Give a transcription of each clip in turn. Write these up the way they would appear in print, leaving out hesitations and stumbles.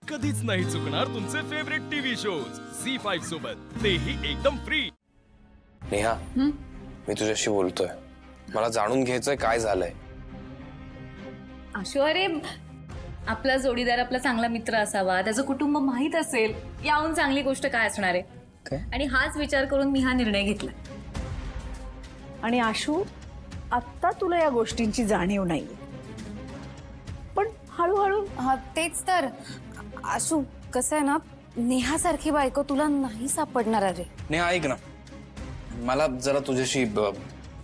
कधीच नाही चुकणार तुमचे फेवरेट टीव्ही शोज झी5 सोबत, तेही एकदम फ्री। नेहा, मी तुझ्याशी बोलतोय, मला जाणून घ्यायचंय काय झालंय। आशु, अरे आपला जोडीदार आपला चांगला मित्र असावा, त्याचं कुटुंब माहीत असेल, याहून चांगली गोष्ट काय असणार आहे? काय? आणि हाच विचार करून मी हा निर्णय घेतला। आणि आशू, आत्ता तुला या गोष्टींची जाणीव नाही, पण हळूहळू तेच तर आशू, कसं आहे ना, नेहासारखी बायको तुला नाही सापडणार रे। नेहा ऐक ना, मला जरा तुझ्याशी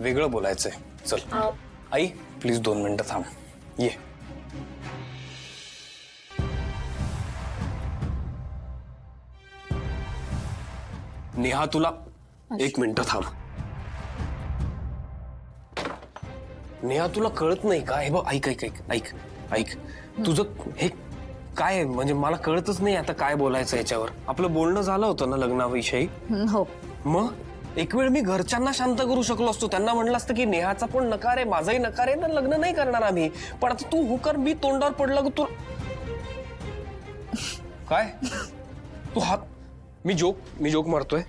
वेगळं बोलायचंय। चल आई, प्लीज 2 मिनिटं थांब, ये। नेहा, तुला 1 मिनिट थांब। नेहा, तुला कळत नाही का? हे बघ, ऐक ऐक ऐक ऐक ऐक, तुझं हे काय आहे? म्हणजे मला कळतच नाही आता काय बोलायचं याच्यावर। आपलं बोलणं झालं होतं ना लग्नाविषयी? हो, मग एक वेळ मी घरच्यांना शांत करू शकलो असतो, त्यांना म्हटलं असतं की नेहाचा पण नकार आहे, माझाही नकार आहे, तर लग्न नाही करणार आम्ही। पण आता तू हुकर, मी तोंडावर पडलं तू काय? तू हात, मी जोक मारतोय?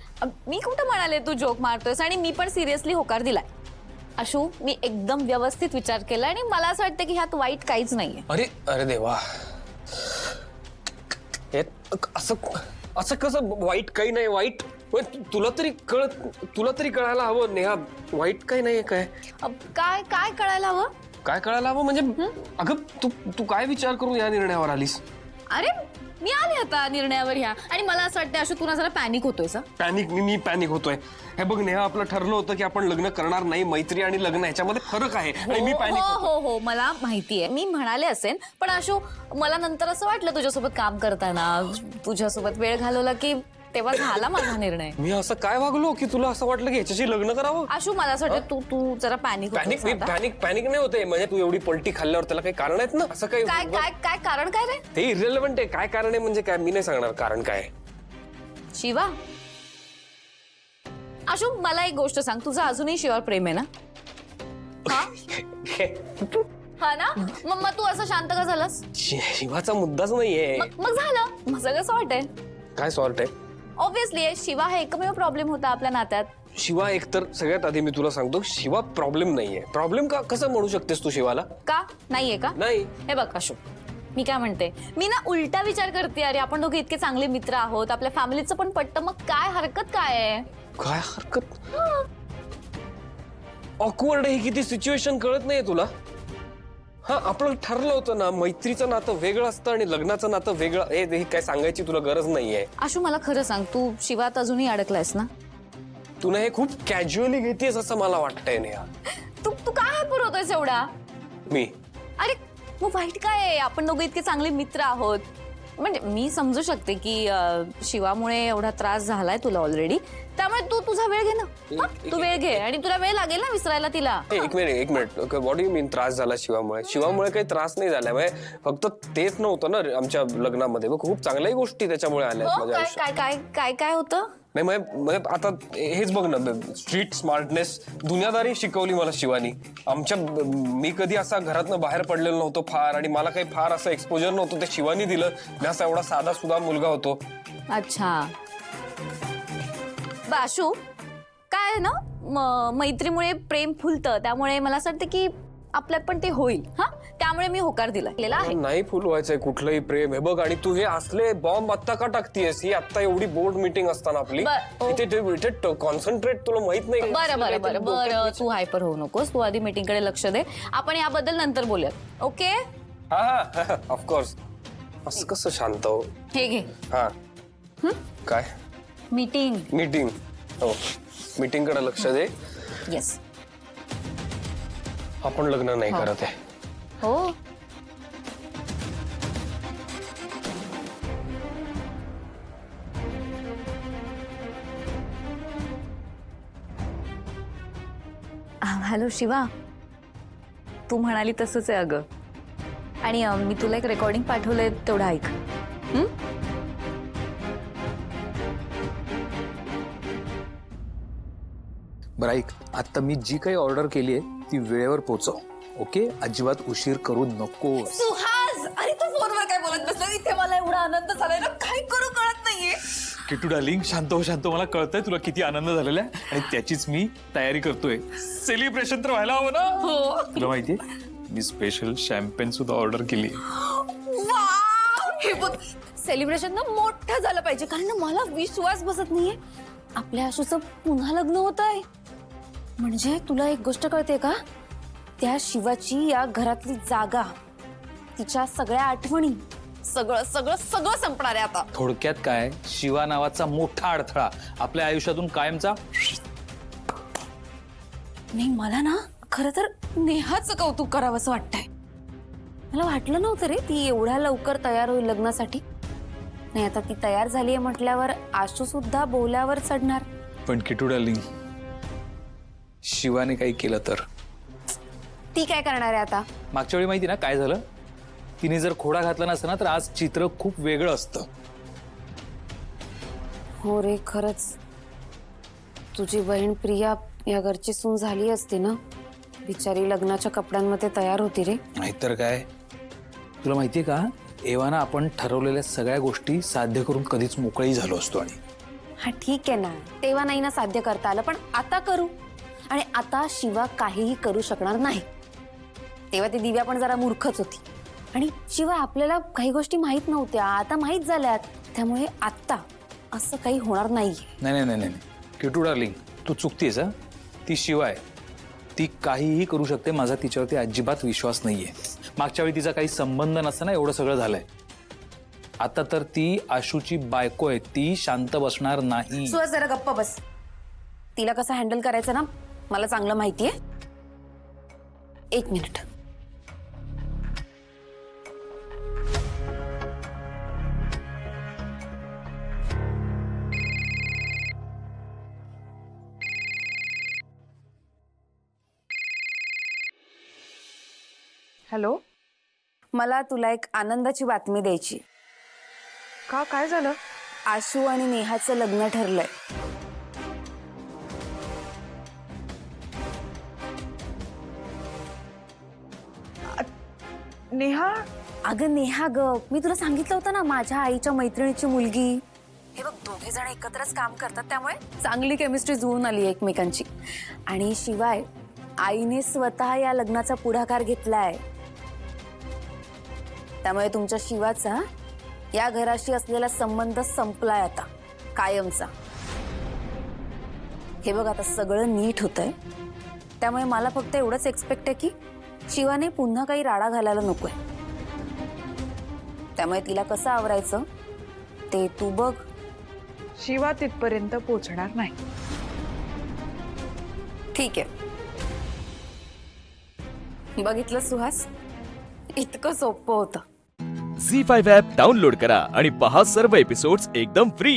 मी कुठं म्हणाले तू जोक मारतोयस? आणि मी पण सिरियसली होकार दिलाय आशू। मी एकदम व्यवस्थित विचार केला आणि मला असं वाटतं की ह्यात वाईट काहीच नाहीये। अरे अरे देवा, हे असं असं कसं वाईट? काही नाही वाईट, तुला तरी कळायला हवं नेहा, वाईट काही नाहीये काय? काय काय कळायला हवं? काय कळायला हवं म्हणजे? अगं तू काय विचार करून या निर्णयावर आलीस? अरे मी आले आता निर्णयावर ह्या, आणि मला असं वाटतं आशू, तू ना जरा पॅनिक होतोयस। पॅनिक? मी पॅनिक होतोय? हे बघ नेहा, आपलं ठरलं होतं की आपण लग्न करणार नाही, मैत्री आणि लग्न ह्याच्यामध्ये फरक आहे, आणि मी पॅनिक हो, मला माहितीये, मी म्हणाले असेल, पण आशू मला नंतर असं वाटलं तुझ्यासोबत काम करताना, तुझ्यासोबत वेळ घालवला की तेव्हा झाला माझा निर्णय। मी असं काय वागलो की तुला असं वाटलं की ह्याच्याशी लग्न करावं? आशू, मला असं वाटतं तू जरा पॅनिक पॅनिक नाही होते, म्हणजे तू एवढी पलटी खाल्ल्यावर त्याला काही कारण आहेत ना? असं काही काय काय काय कारण काय रे? ते इररिलेव्हंट आहे, काय कारण आहे म्हणजे काय? मी नाही सांगणार कारण काय। शिवा, आशू मला एक गोष्ट सांग, तुझं अजूनही शिवावर प्रेम आहे ना? हा ना? मग तू असं शांत का झालास? शिवाचा मुद्दाच नाहीये। मग झालं, माझं कसं वाटतंय? काय सॉर्ट आहे? ऑब्विसली शिवा हा एकमेव प्रॉब्लेम होता आपल्या नात्यात। शिवा एकतर सगळ्यात आधी मी तुला सांगतो, शिवा प्रॉब्लेम नाहीये। प्रॉब्लेम का कसं म्हणू शकतेस तू शिवाला? का नाहीये का? नाही। हे बघ आशू, मी काय म्हणते, मी ना उलटा विचार करते, अरे आपण दोघे इतके चांगले मित्र आहोत, आपल्या फॅमिलीचं पण पटतं, मग काय हरकत काय आहे? काय हरकत? ऑकवर्ड आहे किती सिच्युएशन, कळत नाहीये तुला? हा, आपलं ठरलं होतं ना, मैत्रीचं नातं वेगळं असतं आणि लग्नाचं नातं वेगळं। हे काय सांगायची तुला गरज नाहीये। आशू मला खरं सांग, तू शिवात अजूनही अडकलायस ना? तू ना हे खूप कॅज्युअली घेतेस असं मला वाटतंय नेहा। तू काय हायपर होतोयस एवढा? मी अरे मग वाईट काय आहे? आपण दोघे इतके चांगले मित्र आहोत, म्हणजे मी समजू शकते की शिवामुळे एवढा त्रास झालाय तुला ऑलरेडी, त्यामुळे तू तुझा वेळ घे ना। तू वेळ घे, आणि तुला वेळ लागेल ना विसरायला तिला। एक मिनिट व्हॉट डू यू मीन त्रास झाला शिवामुळे? शिवामुळे काही त्रास नाही झालाय, म्हणजे फक्त तेच नव्हतं ना आमच्या लग्नामध्ये, खूप चांगल्याही गोष्टी त्याच्यामुळे आल्या माझ्या आयुष्यात। काय काय काय होतं? नाही म्हणजे आता हेच बघ ना, स्ट्रीट स्मार्टनेस, दुनियादारी शिकवली मला शिवानी। मी कधी असा घरातनं बाहेर पडलेलो नव्हतो फार, आणि मला काही फार असं एक्सपोजर नव्हतं, ते शिवानी दिलं। मी असा एवढा साधा सुधा मुलगा होतो। अच्छा, आशू काय आहे ना, मैत्रीमुळे प्रेम फुलतं, त्यामुळे मला असं वाटतं की आपल्यात पण ते होईल, हा, त्यामुळे मी होकार दिला आहे। नाही फुलवायचंय कुठलंही प्रेम, हे बघ। आणि तू हे असले बॉम्ब आत्ता का टाकतीयस? ही आता एवढी बोर्ड मीटिंग असताना आपली, इथे कॉन्सन्ट्रेट, तुला माहित नाही? बरं, तू हायपर होऊ नकोस, तू आधी मीटिंग कडे लक्ष दे, आपण याबद्दल नंतर बोलूयात, ओके? हा ऑफकोर्स। असं कसं शांत हो? हे घे। हा काय? मीटिंग हो, मीटिंग कडे लक्ष दे। येस, आपण लग्न नाही करत आहे। हो, हॅलो शिवा, तू म्हणाली तसंच आहे अगं, आणि मी तुला एक रेकॉर्डिंग पाठवलंय, तेवढं ऐक। बरं ऐक, आता मी जी काही ऑर्डर केली आहे ती वेळेवर पोहोचव, ओके? अजिबात उशीर करू नको। सुहास, अरे तू फोनवर काय बोलत बसला? इथे मला एवढा आनंद झालाय ना, काही करू कळत नाहीये. किटू डार्लिंग, शांत हो शांत हो. मला कळतंय तुला किती आनंद झालेला आहे आणि त्याचीच मी तयारी करतोय. सेलिब्रेशन तर व्हायला हवं ना. तुला माहितीये मी स्पेशल शॅम्पेन सुद्धा ऑर्डर केली. हे बघ, सेलिब्रेशन ना मोठं झालं पाहिजे, कारण ना मला विश्वास बसत नाहीये आपल्या आशूचं पुन्हा लग्न होत आहे. म्हणजे तुला एक गोष्ट कळते का, त्या शिवाची या घरातली जागा, तिच्या सगळ्या आठवणी, सगळं सगळं सगळं संपणार आहे आता. थोडक्यात काय, शिवा नावाचा मोठा अडथळा आपल्या आयुष्यातून कायमचा. नाही, मला ना खरं तर नेहाचं कौतुक करावंसं वाटतंय. मला वाटलं नव्हतं रे ती एवढ्या लवकर तयार होईल लग्नासाठी. नाही, आता ती तयार झालीये म्हटल्यावर आशू सुद्धा बोल्यावर चढणार. पण किटू डार्लिंग, शिवाने काही केलं तर. ती काय करणार आहे आता? मागच्या वेळी माहिती ना काय झालं, तिने जर खोडा घातला नसता ना तर आज चित्र खूप वेगळं असतं. हो रे, खरंच तुझी बहीण प्रिया या घरची सून झाली असती ना, बिचारी लग्नाच्या कपड्यांमध्ये तयार होती रे. नाहीतर काय. तुला माहितीये का, एव्हाना आपण ठरवलेल्या सगळ्या गोष्टी साध्य करून कधीच मोकळी झालो असतो. आणि हा ठीक आहे ना, तेव्हा नाही ना साध्य करता आलं, पण आता करू. आणि आता शिवा काहीही करू शकणार नाही. तेव्हा ती दिव्या पण जरा मूर्खच होती. आणि शिवाय आपल्याला काही गोष्टी माहीत नव्हत्या, आता माहीत झाल्यात. त्यामुळे आता असं काही होणार नाहीये. नाही नाही नाही नाही किटू डार्लिंग, तू चुकतेस. हा, ती शिवा आहे, ती काहीही करू शकते. माझा तिच्यावरती अजिबात विश्वास नाहीये. मागच्या वेळी तिचा काही संबंध नसताना एवढं सगळं झालंय. आता तर ती आशूची बायको आहे, ती शांत बसणार नाही. सुहास, जरा गप्प बस. तिला कसं हँडल करायचं ना मला चांगलं माहितीये. एक मिनिट. हॅलो. मला तुला एक आनंदाची बातमी द्यायची. का, काय झालं? आशू आणि नेहाचं लग्न ठरलंय. नेहा, अगं नेहा ग, मी तुला सांगितलं होतं ना, माझ्या आईच्या मैत्रिणीची मुलगी. हे बघ, दोघे जण एकत्रच काम करतात, त्यामुळे चांगली केमिस्ट्री जुळून आली एकमेकांची. आणि शिवाय आईने स्वतः या लग्नाचा पुढाकार घेतलाय. त्यामुळे तुमच्या शिवाचा या घराशी असलेला संबंध संपलाय आता, कायमचा. हे बघ, आता सगळं नीट होतंय. त्यामुळे मला फक्त एवढंच एक्सपेक्ट आहे की शिवाने पुन्हा काही राडा घालायला नकोय. त्यामुळे तिला कसं आवरायचं ते तू बघ. शिवा तिथपर्यंत पोहोचणार नाही. ठीक आहे. बघितलं सुहास, इतकं सोपं होतं. झी5 ॲप डाउनलोड करा आणि पहा सर्व एपिसोड्स एकदम फ्री.